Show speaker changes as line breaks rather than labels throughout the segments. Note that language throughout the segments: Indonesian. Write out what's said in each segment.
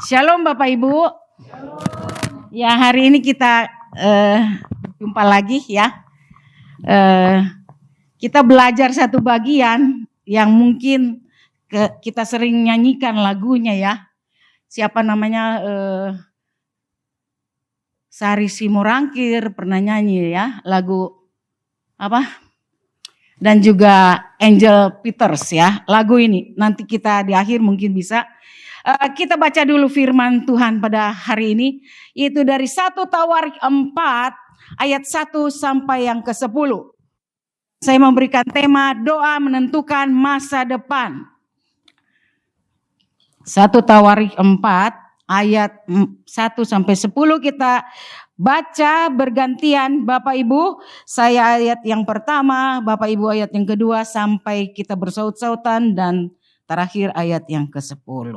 Shalom Bapak Ibu. Ya, hari ini kita jumpa lagi ya. Kita belajar satu bagian yang mungkin kita sering nyanyikan lagunya ya. Siapa namanya? Sari Simorangkir pernah nyanyi ya lagu apa? Dan juga Angel Peters ya lagu ini. Nanti kita di akhir mungkin bisa. Kita baca dulu firman Tuhan pada hari ini. Yaitu dari 1 Tawarik 4 ayat 1 sampai yang ke-10. Saya memberikan tema doa menentukan masa depan. 1 Tawarik 4 ayat 1 sampai 10 kita baca bergantian Bapak Ibu. Saya ayat yang pertama, Bapak Ibu ayat yang kedua sampai kita bersaut-sautan dan terakhir ayat yang ke-10.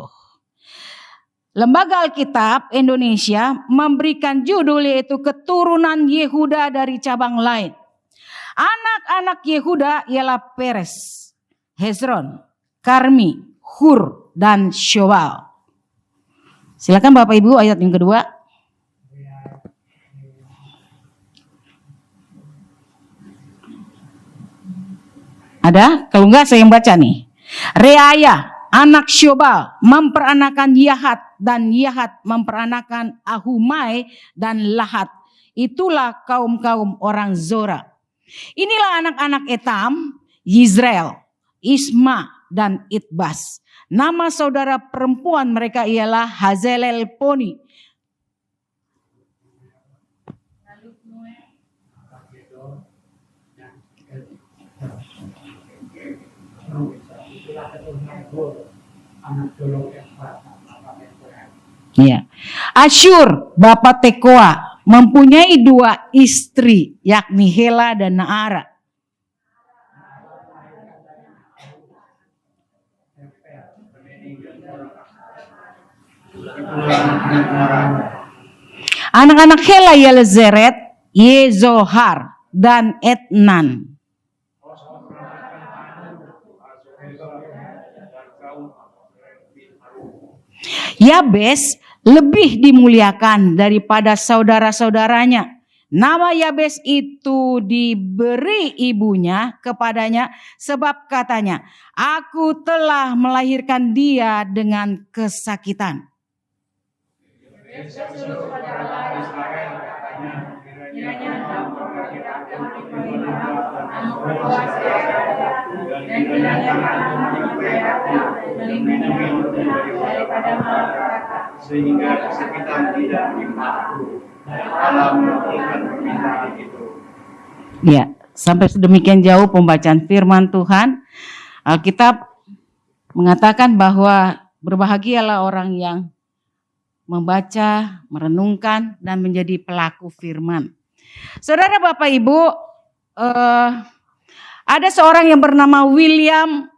Lembaga Alkitab Indonesia memberikan judul yaitu Keturunan Yehuda dari cabang lain. Anak-anak Yehuda ialah Peres, Hezron, Karmi, Hur, dan Syobal. Silakan Bapak Ibu ayat yang kedua. Ada? Kalau enggak saya yang baca nih. Reaya, anak Syobal, memperanakan Yahat, dan Yahat memperanakan Ahumai dan Lahat. Itulah kaum-kaum orang Zora. Inilah anak-anak Etam, Yizrael, Isma, dan Itbas. Nama saudara perempuan mereka ialah Hazelel Poni. Ya. Asyur, bapak Tekoa, mempunyai 2 istri, yakni Hela dan Naara. Anak-anak Hela ialah Zeret, Yezohar, dan Etnan. Yabes lebih dimuliakan daripada saudara-saudaranya. Nama Yabes itu diberi ibunya kepadanya sebab katanya, aku telah melahirkan dia dengan kesakitan.
Sehingga kesakitan tidak dimaklumi dalam melakukan permintaan itu.
Ya, sampai sedemikian jauh pembacaan firman Tuhan. Alkitab mengatakan bahwa berbahagialah orang yang membaca, merenungkan, dan menjadi pelaku firman. Saudara Bapak Ibu, ada seorang yang bernama William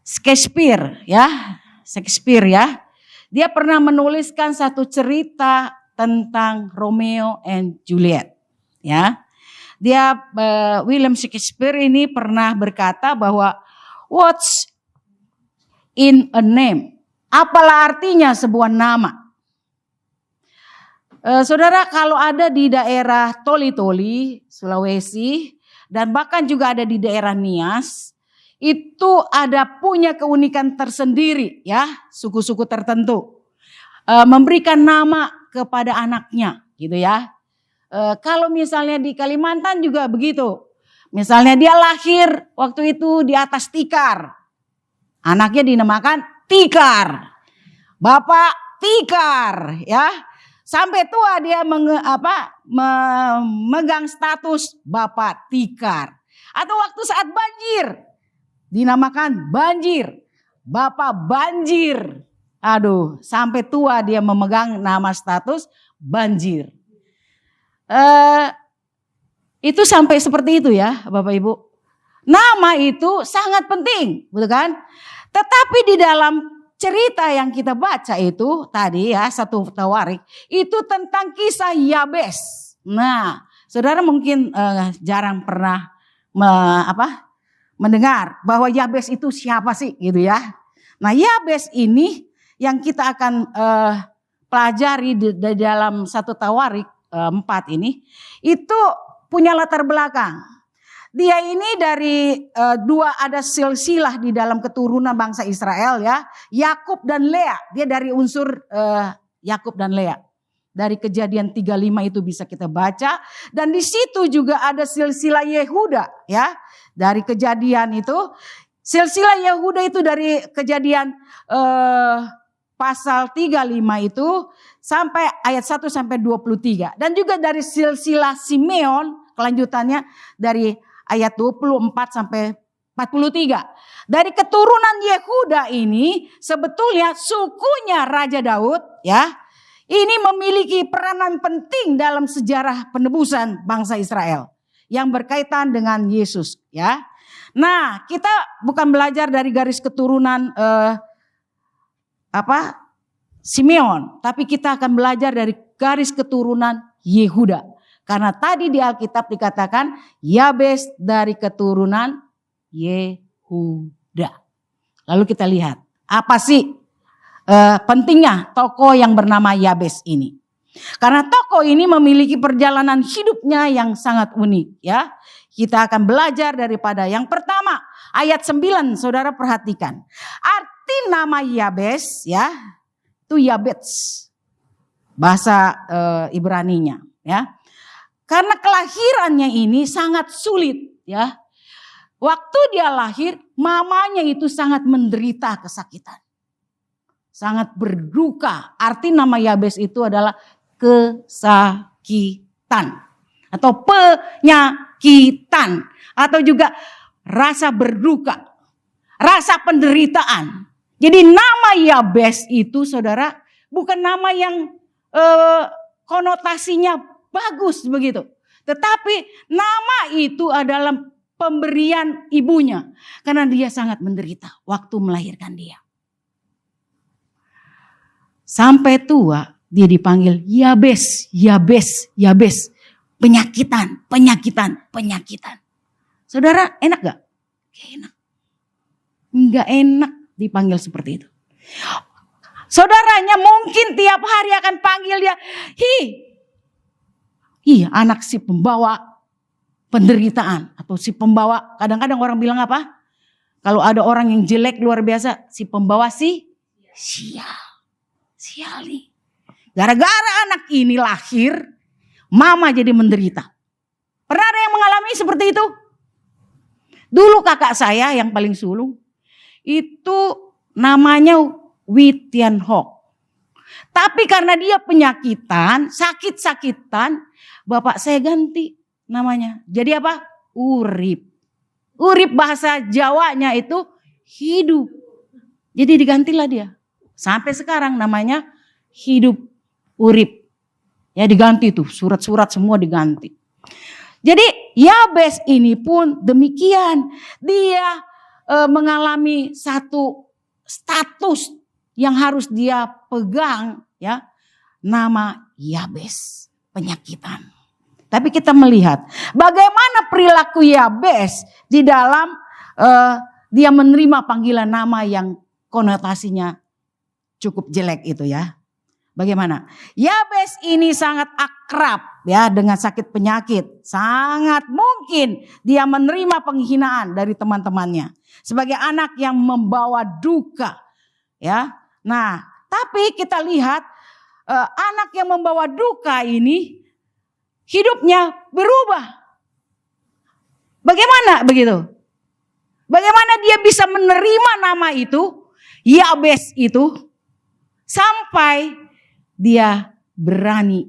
Shakespeare ya. Dia pernah menuliskan satu cerita tentang Romeo and Juliet ya. William Shakespeare ini pernah berkata bahwa what's in a name? Apalah artinya sebuah nama? Saudara, kalau ada di daerah Toli-Toli, Sulawesi, dan bahkan juga ada di daerah Nias, itu ada punya keunikan tersendiri ya, suku-suku tertentu. Memberikan nama kepada anaknya gitu ya. Kalau misalnya di Kalimantan juga begitu. Misalnya dia lahir waktu itu di atas tikar. Anaknya dinamakan Tikar. Bapak Tikar ya. Sampai tua dia memegang status Bapak Tikar. Atau waktu saat banjir dinamakan Banjir. Bapak Banjir. Aduh, sampai tua dia memegang nama status Banjir. Itu sampai seperti itu ya Bapak Ibu. Nama itu sangat penting, betul kan? Tetapi di dalam cerita yang kita baca itu tadi ya 1 Tawarik itu tentang kisah Yabes. Nah, saudara mungkin jarang pernah mendengar bahwa Yabes itu siapa sih gitu ya. Nah, Yabes ini yang kita akan pelajari di dalam 1 Tawarik 4 ini, itu punya latar belakang. Dia ini dari dua, ada silsilah di dalam keturunan bangsa Israel ya, Yakub dan Lea. Dia dari unsur Yakub dan Lea. Dari Kejadian 35 itu bisa kita baca, dan di situ juga ada silsilah Yehuda ya. Dari Kejadian itu, silsilah Yehuda itu dari Kejadian pasal 35 itu sampai ayat 1 sampai 23. Dan juga dari silsilah Simeon, kelanjutannya dari ayat 24 sampai 43. Dari keturunan Yehuda ini sebetulnya sukunya Raja Daud ya, ini memiliki peranan penting dalam sejarah penebusan bangsa Israel yang berkaitan dengan Yesus ya. Nah, kita bukan belajar dari garis keturunan Simeon, tapi kita akan belajar dari garis keturunan Yehuda. Karena tadi di Alkitab dikatakan Yabes dari keturunan Yehuda. Lalu kita lihat apa sih pentingnya tokoh yang bernama Yabes ini. Karena tokoh ini memiliki perjalanan hidupnya yang sangat unik ya. Kita akan belajar daripada yang pertama ayat 9, saudara perhatikan. Arti nama Yabes ya, itu Yabets, bahasa Ibraninya ya. Karena kelahirannya ini sangat sulit ya. Waktu dia lahir, mamanya itu sangat menderita kesakitan. Sangat berduka. Arti nama Yabes itu adalah kesakitan. Atau penyakitan. Atau juga rasa berduka. Rasa penderitaan. Jadi nama Yabes itu saudara bukan nama yang konotasinya bagus begitu. Tetapi nama itu adalah pemberian ibunya. Karena dia sangat menderita waktu melahirkan dia. Sampai tua dia dipanggil Yabes, Yabes, Yabes. Penyakitan, penyakitan, penyakitan. Saudara enak gak? Gak enak. Gak enak dipanggil seperti itu. Saudaranya mungkin tiap hari akan panggil dia, iya anak si pembawa penderitaan. Atau si pembawa, kadang-kadang orang bilang apa? Kalau ada orang yang jelek luar biasa, si pembawa sial. Sial nih. Gara-gara anak ini lahir, mama jadi menderita. Pernah ada yang mengalami seperti itu? Dulu kakak saya yang paling sulung, itu namanya Witian Hok. Tapi karena dia penyakitan, sakit-sakitan, bapak saya ganti namanya. Jadi apa? Urip. Urip bahasa Jawanya itu hidup. Jadi digantilah dia. Sampai sekarang namanya hidup urip. Ya diganti tuh, surat-surat semua diganti. Jadi Yabes ini pun demikian. Dia mengalami satu status yang harus dia pegang ya. Nama Yabes, penyakitan. Tapi kita melihat bagaimana perilaku Yabes di dalam dia menerima panggilan nama yang konotasinya cukup jelek itu ya. Bagaimana? Yabes ini sangat akrab ya dengan sakit penyakit. Sangat mungkin dia menerima penghinaan dari teman-temannya. Sebagai anak yang membawa duka. Ya. Nah, tapi kita lihat anak yang membawa duka ini hidupnya berubah. Bagaimana begitu? Bagaimana dia bisa menerima nama itu, Yabes itu, sampai dia berani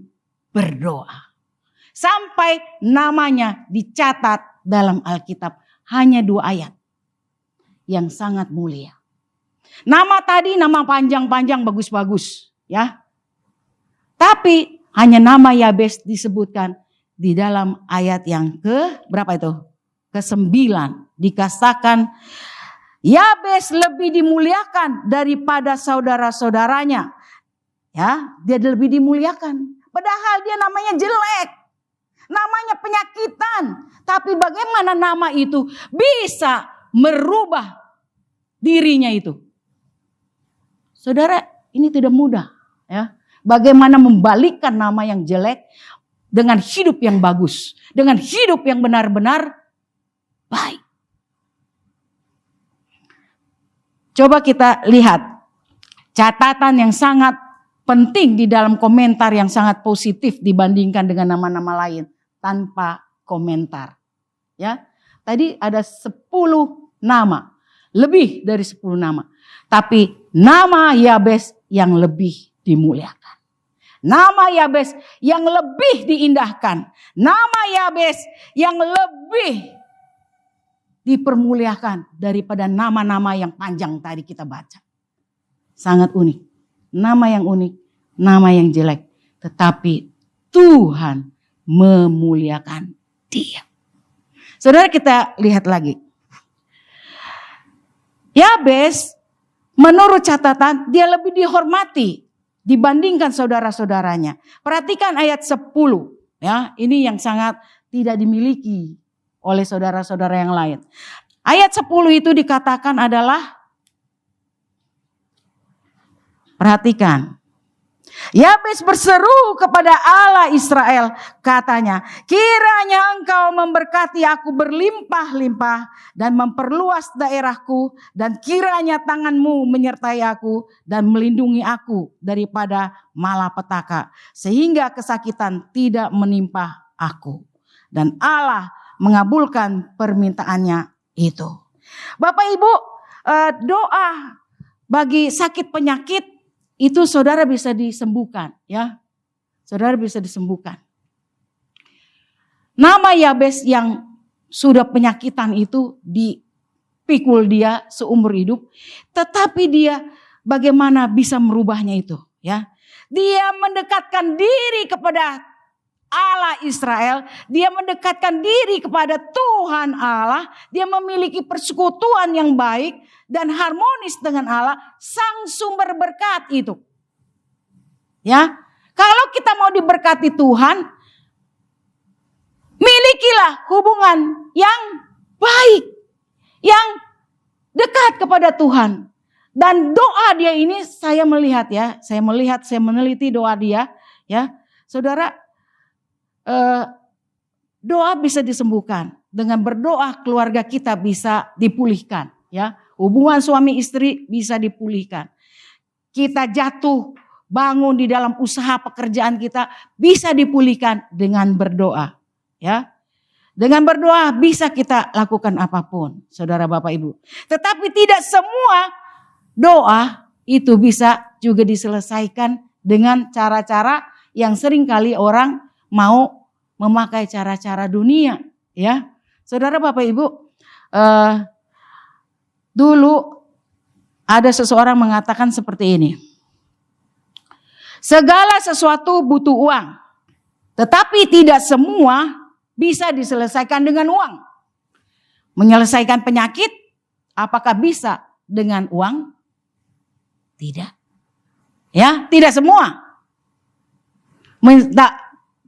berdoa. Sampai namanya dicatat dalam Alkitab hanya 2 ayat. Yang sangat mulia. Nama tadi nama panjang-panjang bagus-bagus ya. Tapi hanya nama Yabes disebutkan di dalam ayat yang berapa itu? Ke-9 dikatakan Yabes lebih dimuliakan daripada saudara-saudaranya. Ya, dia lebih dimuliakan. Padahal dia namanya jelek. Namanya penyakitan. Tapi bagaimana nama itu bisa merubah dirinya itu. Saudara, ini tidak mudah ya. Bagaimana membalikkan nama yang jelek dengan hidup yang bagus, dengan hidup yang benar-benar baik. Coba kita lihat catatan yang sangat penting di dalam komentar yang sangat positif dibandingkan dengan nama-nama lain tanpa komentar. Ya, tadi ada 10 nama, lebih dari 10 nama. Tapi nama Yabes yang lebih dimuliakan. Nama Yabes yang lebih diindahkan. Nama Yabes yang lebih dipermuliakan daripada nama-nama yang panjang tadi kita baca. Sangat unik. Nama yang unik, nama yang jelek. Tetapi Tuhan memuliakan dia. Saudara, kita lihat lagi. Yabes menurut catatan dia lebih dihormati dibandingkan saudara-saudaranya. Perhatikan ayat 10 ya, ini yang sangat tidak dimiliki oleh saudara-saudara yang lain. Ayat 10 itu dikatakan adalah, perhatikan. Yabes berseru kepada Allah Israel, katanya, kiranya engkau memberkati aku berlimpah-limpah dan memperluas daerahku, dan kiranya tanganmu menyertai aku dan melindungi aku daripada malapetaka, sehingga kesakitan tidak menimpa aku. Dan Allah mengabulkan permintaannya itu. Bapak Ibu, doa bagi sakit penyakit itu saudara bisa disembuhkan ya. Saudara bisa disembuhkan. Nama Yabes yang sudah penyakitan itu dipikul dia seumur hidup, tetapi dia bagaimana bisa merubahnya itu ya. Dia mendekatkan diri kepada Allah Israel, dia mendekatkan diri kepada Tuhan Allah, dia memiliki persekutuan yang baik dan harmonis dengan Allah, sang sumber berkat itu. Ya, kalau kita mau diberkati Tuhan, milikilah hubungan yang baik, yang dekat kepada Tuhan. Dan doa dia ini saya melihat ya, saya meneliti doa dia ya. Saudara, doa bisa disembuhkan. Dengan berdoa keluarga kita bisa dipulihkan ya. Hubungan suami istri bisa dipulihkan. Kita jatuh bangun di dalam usaha pekerjaan kita bisa dipulihkan dengan berdoa ya. Dengan berdoa bisa kita lakukan apapun, saudara Bapak Ibu. Tetapi tidak semua doa itu bisa juga diselesaikan dengan cara-cara yang seringkali orang mau memakai cara-cara dunia ya. Saudara Bapak Ibu, dulu ada seseorang mengatakan seperti ini. Segala sesuatu butuh uang, tetapi tidak semua bisa diselesaikan dengan uang. Menyelesaikan penyakit, apakah bisa dengan uang? Tidak. Ya, tidak semua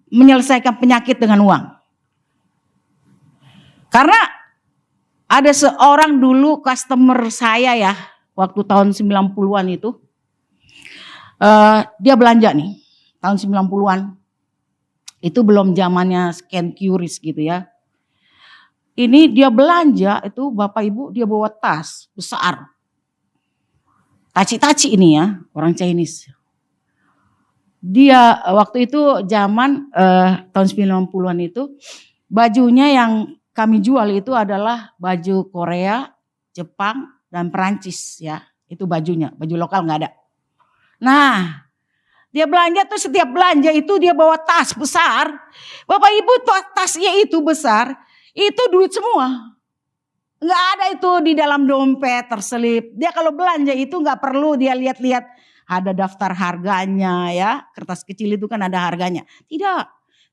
menyelesaikan penyakit dengan uang. Karena ada seorang dulu customer saya ya, waktu tahun 90-an itu. Dia belanja nih, tahun 90-an. Itu belum zamannya scan QRIS gitu ya. Ini dia belanja itu Bapak Ibu, dia bawa tas besar. Taci-taci ini ya, orang Chinese. Dia waktu itu zaman tahun 90-an itu, bajunya yang kami jual itu adalah baju Korea, Jepang, dan Perancis ya. Itu bajunya, baju lokal gak ada. Nah, dia belanja tuh setiap belanja itu dia bawa tas besar. Bapak Ibu tasnya itu besar, itu duit semua. Gak ada itu di dalam dompet terselip. Dia kalau belanja itu gak perlu dia lihat-lihat ada daftar harganya ya. Kertas kecil itu kan ada harganya. Tidak,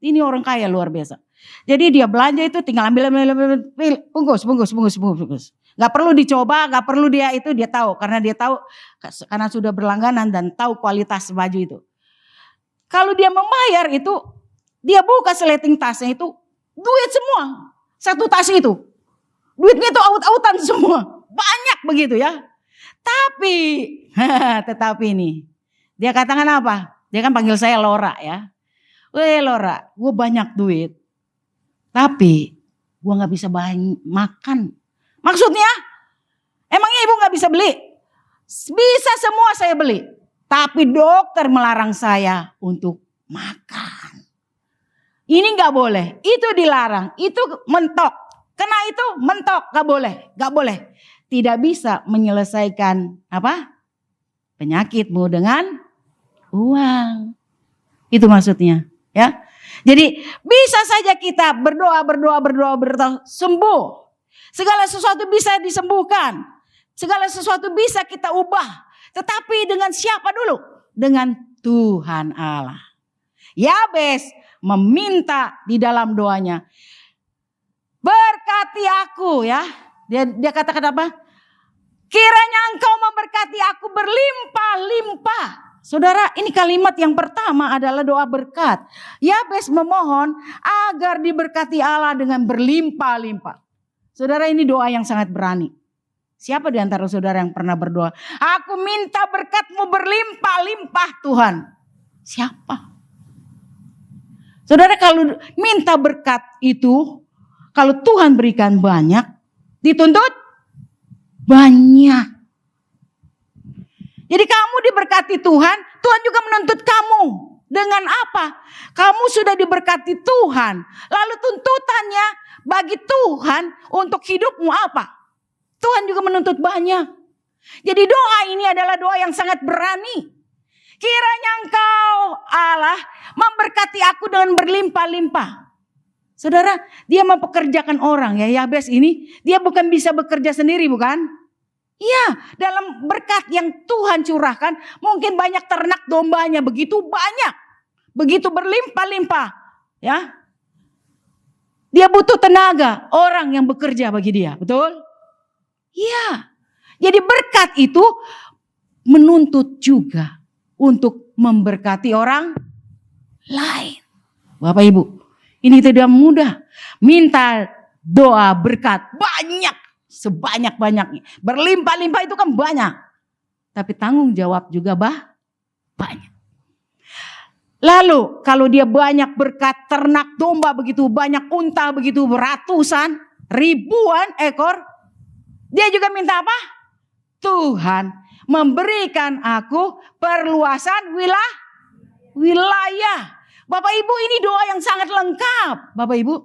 ini orang kaya luar biasa. Jadi dia belanja itu tinggal ambil bungkus. Gak perlu dicoba, gak perlu dia itu dia tahu. Karena dia tahu, karena sudah berlangganan dan tahu kualitas baju itu. Kalau dia membayar itu, dia buka seleting tasnya itu, duit semua. Satu tas itu. Duitnya itu aut-autan semua. Banyak begitu ya. Tapi Tetapi nih, dia katakan apa? Dia kan panggil saya Lora ya. Weh Lora, gue banyak duit. Tapi gue gak bisa makan. Maksudnya, emangnya ibu gak bisa beli? Bisa semua saya beli. Tapi dokter melarang saya untuk makan. Ini gak boleh, itu dilarang, itu mentok. Kena itu mentok, gak boleh, gak boleh. Tidak bisa menyelesaikan apa? Penyakitmu dengan uang. Itu maksudnya, ya. Jadi bisa saja kita berdoa sembuh. Segala sesuatu bisa disembuhkan. Segala sesuatu bisa kita ubah. Tetapi dengan siapa dulu? Dengan Tuhan Allah. Yabes meminta di dalam doanya, berkati aku ya. Dia katakan apa? Kiranya engkau memberkati aku berlimpah-limpah. Saudara, ini kalimat yang pertama adalah doa berkat. Yabes memohon agar diberkati Allah dengan berlimpah-limpah. Saudara, ini doa yang sangat berani. Siapa di antara saudara yang pernah berdoa? Aku minta berkat-Mu berlimpah-limpah Tuhan. Siapa? Saudara, kalau minta berkat itu, kalau Tuhan berikan banyak, dituntut banyak. Jadi kamu diberkati Tuhan, Tuhan juga menuntut kamu. Dengan apa? Kamu sudah diberkati Tuhan. Lalu tuntutannya bagi Tuhan untuk hidupmu apa? Tuhan juga menuntut banyak. Jadi doa ini adalah doa yang sangat berani. Kiranya engkau Allah memberkati aku dengan berlimpah-limpah. Saudara, dia mempekerjakan orang ya. Yabes ini dia bukan bisa bekerja sendiri, bukan? Iya, dalam berkat yang Tuhan curahkan, mungkin banyak ternak dombanya, begitu banyak. Begitu berlimpah-limpah, ya. Dia butuh tenaga, orang yang bekerja bagi dia, betul? Iya. Jadi berkat itu menuntut juga untuk memberkati orang lain. Bapak Ibu, ini tidak mudah. Minta doa berkat banyak, sebanyak-banyaknya. Berlimpah-limpah itu kan banyak. Tapi tanggung jawab juga banyak. Lalu kalau dia banyak berkat, ternak domba begitu banyak, unta begitu ratusan, ribuan ekor. Dia juga minta apa? Tuhan memberikan aku perluasan wilayah. Bapak Ibu, ini doa yang sangat lengkap. Bapak Ibu,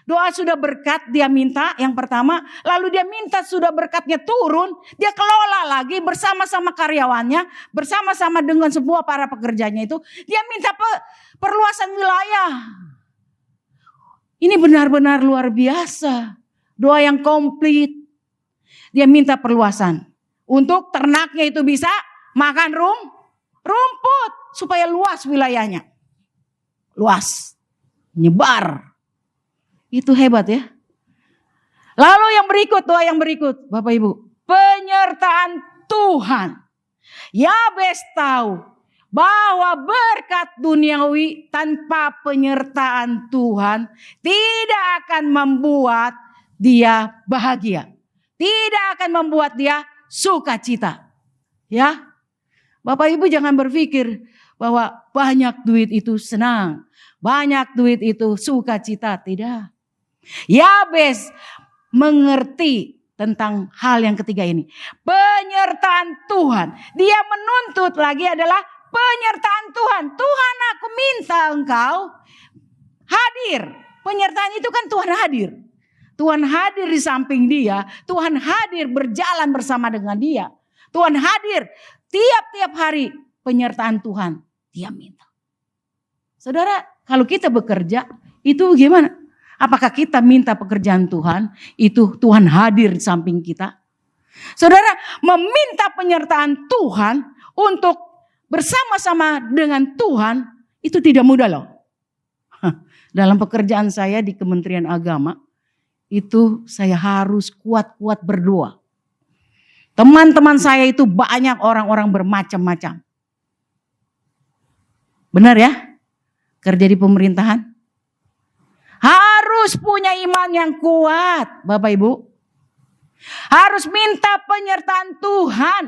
doa sudah berkat dia minta yang pertama. Lalu dia minta sudah berkatnya turun. Dia kelola lagi bersama-sama karyawannya. Bersama-sama dengan semua para pekerjanya itu. Dia minta perluasan wilayah. Ini benar-benar luar biasa. Doa yang komplit. Dia minta perluasan. Untuk ternaknya itu bisa makan rumput. Supaya luas wilayahnya. Luas. Nyebar. Itu hebat ya. Lalu yang berikut, doa yang berikut. Bapak Ibu. Penyertaan Tuhan. Yabes tahu bahwa berkat duniawi tanpa penyertaan Tuhan tidak akan membuat dia bahagia. Tidak akan membuat dia sukacita. Ya. Bapak Ibu jangan berpikir bahwa banyak duit itu senang. Banyak duit itu sukacita. Tidak. Yabes mengerti tentang hal yang ketiga ini. Penyertaan Tuhan. Dia menuntut lagi adalah penyertaan Tuhan. Tuhan, aku minta engkau hadir. Penyertaan itu kan Tuhan hadir. Tuhan hadir di samping dia. Tuhan hadir berjalan bersama dengan dia. Tuhan hadir tiap-tiap hari. Penyertaan Tuhan dia minta. Saudara, kalau kita bekerja itu gimana? Apakah kita minta pekerjaan Tuhan, itu Tuhan hadir di samping kita? Saudara, meminta penyertaan Tuhan untuk bersama-sama dengan Tuhan, itu tidak mudah loh. Dalam pekerjaan saya di Kementerian Agama, itu saya harus kuat-kuat berdoa. Teman-teman saya itu banyak orang-orang bermacam-macam. Benar ya? Kerja di pemerintahan. Harus punya iman yang kuat, Bapak Ibu. Harus minta penyertaan Tuhan.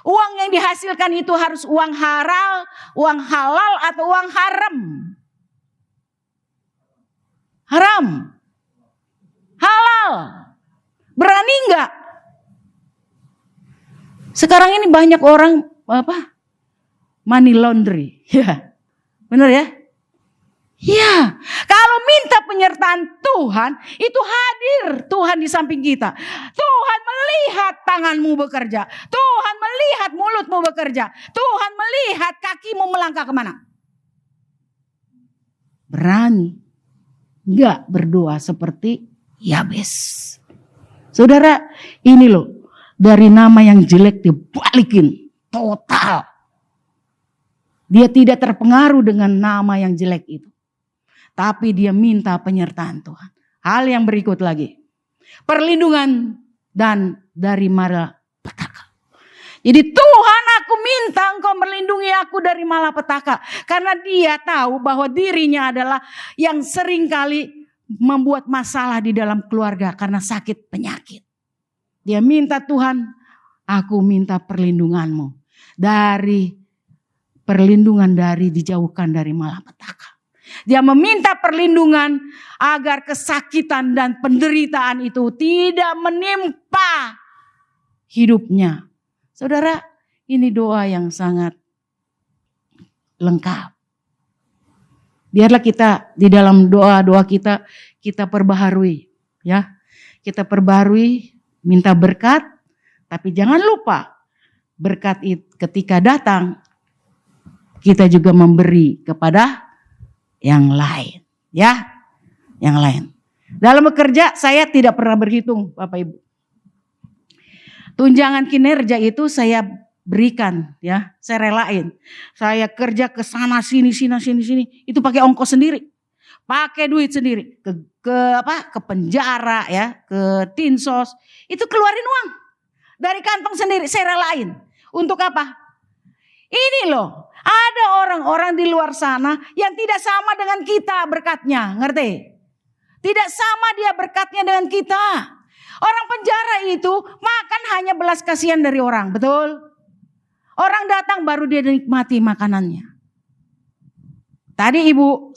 Uang yang dihasilkan itu harus uang halal atau uang haram? Haram. Halal. Berani enggak? Sekarang ini banyak orang money laundry. Ya. Benar ya? Ya, kalau minta penyertaan Tuhan, itu hadir Tuhan di samping kita. Tuhan melihat tanganmu bekerja. Tuhan melihat mulutmu bekerja. Tuhan melihat kakimu melangkah kemana. Berani enggak berdoa seperti Yabes. Saudara, ini loh, dari nama yang jelek dibalikin total. Dia tidak terpengaruh dengan nama yang jelek itu. Tapi dia minta penyertaan Tuhan. Hal yang berikut lagi. Perlindungan dan dari malapetaka. Jadi Tuhan, aku minta engkau melindungi aku dari malapetaka. Karena dia tahu bahwa dirinya adalah yang seringkali membuat masalah di dalam keluarga karena sakit penyakit. Dia minta, Tuhan, aku minta perlindunganmu. Perlindungan dari dijauhkan dari malapetaka. Dia meminta perlindungan agar kesakitan dan penderitaan itu tidak menimpa hidupnya. Saudara, ini doa yang sangat lengkap. Biarlah kita di dalam doa-doa kita perbaharui, ya. Kita perbaharui, minta berkat, tapi jangan lupa berkat itu ketika datang kita juga memberi kepada yang lain, ya, yang lain. Dalam bekerja saya tidak pernah berhitung, Bapak Ibu. Tunjangan kinerja itu saya berikan, ya, saya relain. Saya kerja ke sana sini, itu pakai ongkos sendiri, pakai duit sendiri, ke penjara, ya, ke tinsos, itu keluarin uang dari kantong sendiri, saya relain. Untuk apa? Ini loh. Ada orang-orang di luar sana yang tidak sama dengan kita berkatnya, ngerti? Tidak sama dia berkatnya dengan kita. Orang penjara itu makan hanya belas kasihan dari orang, betul? Orang datang baru dia nikmati makanannya. Tadi Ibu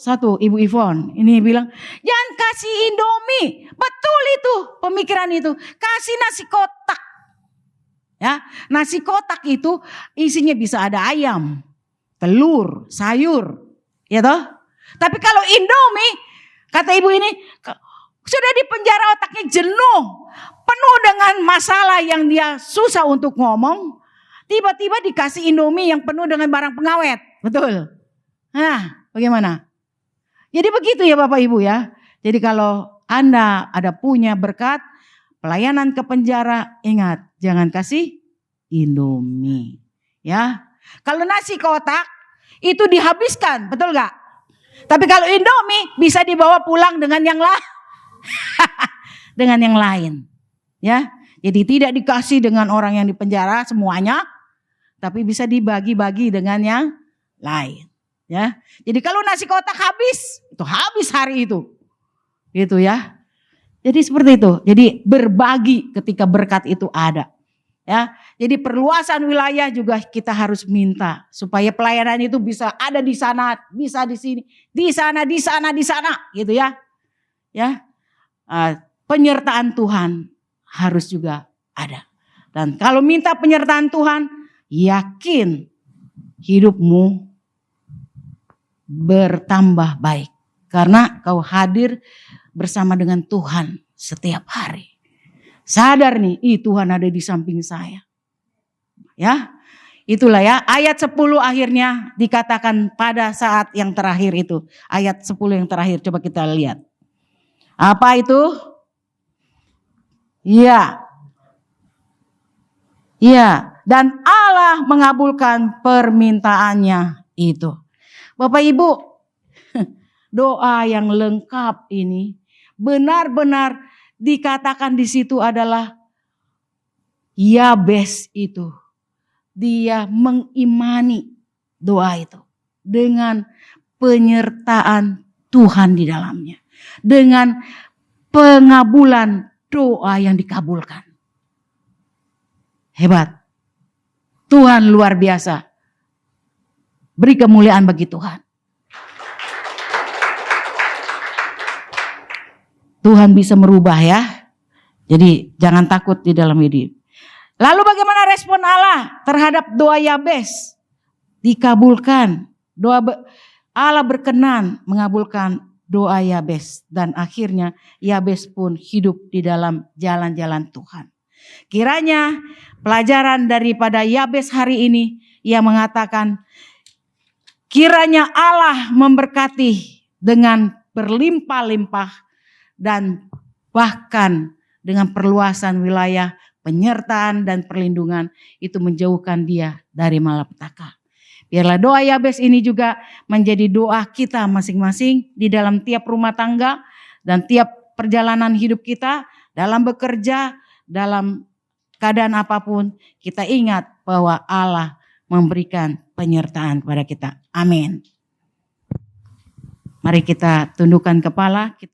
Ivon ini bilang, jangan kasih Indomie. Betul itu pemikiran itu. Kasih nasi kotak. Ya, nasi kotak itu isinya bisa ada ayam, telur, sayur, ya toh. Tapi kalau Indomie, kata ibu ini, sudah di penjara otaknya jenuh, penuh dengan masalah yang dia susah untuk ngomong. Tiba-tiba dikasih Indomie yang penuh dengan barang pengawet, betul? Nah, bagaimana? Jadi begitu ya Bapak Ibu ya. Jadi kalau Anda ada punya berkat, pelayanan ke penjara, ingat jangan kasih Indomie, ya. Kalau nasi kotak itu dihabiskan, betul gak? Tapi kalau Indomie bisa dibawa pulang dengan yang lain. Dengan yang lain. Ya. Jadi tidak dikasih dengan orang yang di penjara semuanya, tapi bisa dibagi-bagi dengan yang lain. Ya. Jadi kalau nasi kotak habis, itu habis hari itu. Gitu ya. Jadi seperti itu. Jadi berbagi ketika berkat itu ada. Ya, jadi perluasan wilayah juga kita harus minta supaya pelayanan itu bisa ada di sana, bisa di sini, di sana, gitu ya. Ya, penyertaan Tuhan harus juga ada. Dan kalau minta penyertaan Tuhan, yakin hidupmu bertambah baik karena kau hadir bersama dengan Tuhan setiap hari. Sadar nih, Tuhan ada di samping saya. Ya, itulah ya ayat 10 akhirnya dikatakan pada saat yang terakhir itu. Ayat 10 yang terakhir coba kita lihat. Apa itu? Iya. Iya, dan Allah mengabulkan permintaannya itu. Bapak Ibu, doa yang lengkap ini benar-benar dikatakan di situ adalah Yabes itu. Dia mengimani doa itu dengan penyertaan Tuhan di dalamnya. Dengan pengabulan doa yang dikabulkan. Hebat. Tuhan luar biasa. Beri kemuliaan bagi Tuhan. Tuhan bisa merubah ya. Jadi jangan takut di dalam hidup. Lalu bagaimana respon Allah terhadap doa Yabes? Dikabulkan. Allah berkenan mengabulkan doa Yabes. Dan akhirnya Yabes pun hidup di dalam jalan-jalan Tuhan. Kiranya pelajaran daripada Yabes hari ini, ia mengatakan, kiranya Allah memberkati dengan berlimpah-limpah dan bahkan dengan perluasan wilayah, penyertaan dan perlindungan itu menjauhkan dia dari malapetaka. Biarlah doa Yabes ini juga menjadi doa kita masing-masing di dalam tiap rumah tangga dan tiap perjalanan hidup kita, dalam bekerja, dalam keadaan apapun, kita ingat bahwa Allah memberikan penyertaan kepada kita. Amin. Mari kita tundukkan kepala.